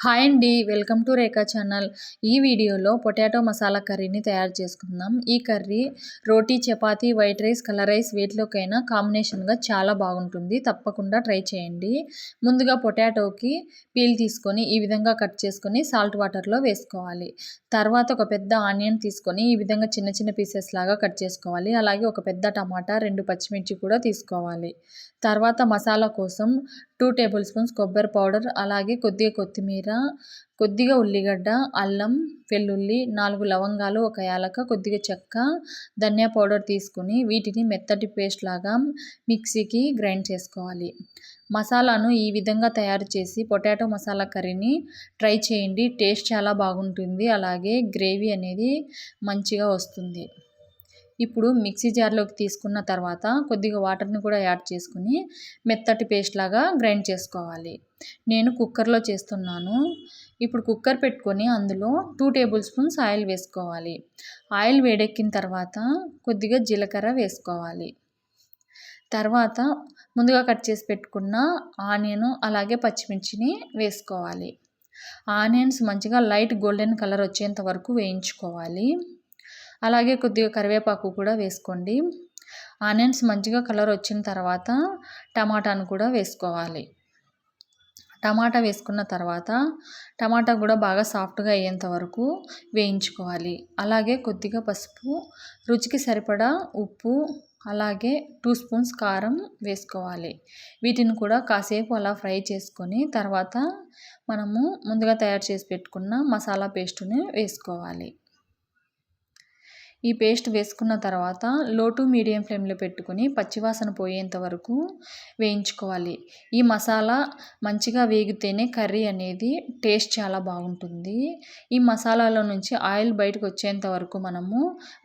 Hi అండి, welcome to Rekha channel. ఈ వీడియోలో పొటాటో మసాలా కర్రీని తయారు చేసుకుందాం. ఈ కర్రీ రోటీ, చపాతీ, వైట్ రైస్, కలర్ రైస్ వేటిలోకైనా కాంబినేషన్గా చాలా బాగుంటుంది. తప్పకుండా ట్రై చేయండి. ముందుగా పొటాటోకి పీల్ తీసుకొని ఈ విధంగా కట్ చేసుకొని సాల్ట్ వాటర్లో వేసుకోవాలి. తర్వాత ఒక పెద్ద ఆనియన్ తీసుకొని ఈ విధంగా చిన్న చిన్న పీసెస్ లాగా కట్ చేసుకోవాలి. అలాగే ఒక పెద్ద టమాటా, 2 పచ్చిమిర్చి కూడా తీసుకోవాలి. తర్వాత మసాలా కోసం 2 టేబుల్ స్పూన్స్ కొబ్బరి పౌడర్, అలాగే కొద్దిగా కొత్తిమీర, కొద్దిగా ఉల్లిగడ్డ, అల్లం, వెల్లుల్లి, 4 లవంగాలు, 1 యాలక, కొద్దిగా చెక్క, ధనియా పౌడర్ తీసుకుని వీటిని మెత్తటి పేస్ట్ లాగా మిక్సీకి గ్రైండ్ చేసుకోవాలి. మసాలాను ఈ విధంగా తయారు చేసి పొటాటో మసాలా కర్రీని ట్రై చేయండి. టేస్ట్ చాలా బాగుంటుంది. అలాగే గ్రేవీ అనేది మంచిగా వస్తుంది. ఇప్పుడు మిక్సీ జార్లోకి తీసుకున్న తర్వాత కొద్దిగా వాటర్ని కూడా యాడ్ చేసుకుని మెత్తటి పేస్ట్ లాగా గ్రైండ్ చేసుకోవాలి. నేను కుక్కర్లో చేస్తున్నాను. ఇప్పుడు కుక్కర్ పెట్టుకొని అందులో 2 టేబుల్ స్పూన్స్ ఆయిల్ వేసుకోవాలి. ఆయిల్ వేడెక్కిన తర్వాత కొద్దిగా జీలకర్ర వేసుకోవాలి. తర్వాత ముందుగా కట్ చేసి పెట్టుకున్న ఆనియన్, అలాగే పచ్చిమిర్చిని వేసుకోవాలి. ఆనియన్స్ మంచిగా లైట్ గోల్డెన్ కలర్ వచ్చేంత వరకు వేయించుకోవాలి. అలాగే కొద్దిగా కరివేపాకు కూడా వేసుకోండి. ఆనియన్స్ మంచిగా కలర్ వచ్చిన తర్వాత టమాటాను కూడా వేసుకోవాలి. టమాటా వేసుకున్న తర్వాత టమాటా కూడా బాగా సాఫ్ట్గా అయ్యేంత వరకు వేయించుకోవాలి. అలాగే కొద్దిగా పసుపు, రుచికి సరిపడా ఉప్పు, అలాగే 2 స్పూన్స్ కారం వేసుకోవాలి. వీటిని కూడా కాసేపు అలా ఫ్రై చేసుకొని తర్వాత మనము ముందుగా తయారు చేసి పెట్టుకున్న మసాలా పేస్టుని వేసుకోవాలి. ఈ పేస్ట్ వేసుకున్న తర్వాత లో టు మీడియం ఫ్లేమ్లో పెట్టుకుని పచ్చివాసన పోయేంత వరకు వేయించుకోవాలి. ఈ మసాలా మంచిగా వేగితేనే కర్రీ అనేది టేస్ట్ చాలా బాగుంటుంది. ఈ మసాలాలో నుంచి ఆయిల్ బయటకు వచ్చేంత వరకు మనము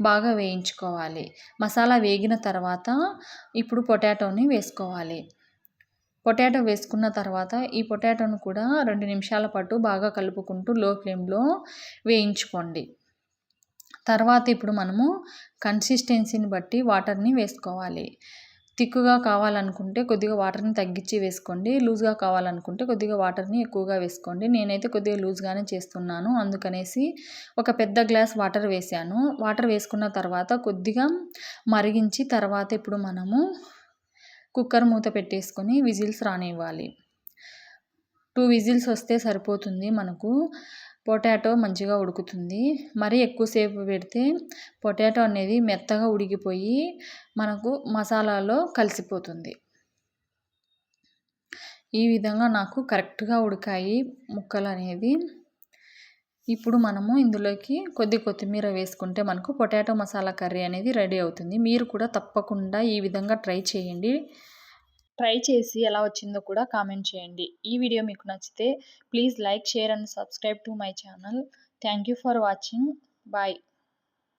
బాగా వేయించుకోవాలి. మసాలా వేగిన తర్వాత ఇప్పుడు పొటాటోని వేసుకోవాలి. పొటాటో వేసుకున్న తర్వాత ఈ పొటాటోను కూడా 2 నిమిషాల పాటు బాగా కలుపుకుంటూ లో ఫ్లేమ్లో వేయించుకోండి. తర్వాత ఇప్పుడు మనము కన్సిస్టెన్సీని బట్టి వాటర్ని వేసుకోవాలి. థిక్గా కావాలనుకుంటే కొద్దిగా వాటర్ని తగ్గించి వేసుకోండి. లూజ్గా కావాలనుకుంటే కొద్దిగా వాటర్ని ఎక్కువగా వేసుకోండి. నేనైతే కొద్దిగా లూజ్గానే చేస్తున్నాను. అందుకనేసి ఒక పెద్ద గ్లాస్ వాటర్ వేసాను. వాటర్ వేసుకున్న తర్వాత కొద్దిగా మరిగించి తర్వాత ఇప్పుడు మనము కుక్కర్ మూత పెట్టేసుకొని విజిల్స్ రానివ్వాలి. 2 విజిల్స్ వస్తే సరిపోతుంది. మనకు పొటాటో మంచిగా ఉడుకుతుంది. మరీ ఎక్కువసేపు పెడితే పొటాటో అనేది మెత్తగా ఉడికిపోయి మనకు మసాలాలో కలిసిపోతుంది. ఈ విధంగా నాకు కరెక్ట్గా ఉడికాయి ముక్కలు అనేది. ఇప్పుడు మనము ఇందులోకి కొత్తిమీర వేసుకుంటే మనకు పొటాటో మసాలా కర్రీ అనేది రెడీ అవుతుంది. మీరు కూడా తప్పకుండా ఈ విధంగా ట్రై చేయండి. ట్రై చేసి ఎలా వచ్చిందో కూడా కామెంట్ చేయండి. ఈ వీడియో మీకు నచ్చితే please like, share and subscribe to my channel. Thank you for watching. Bye.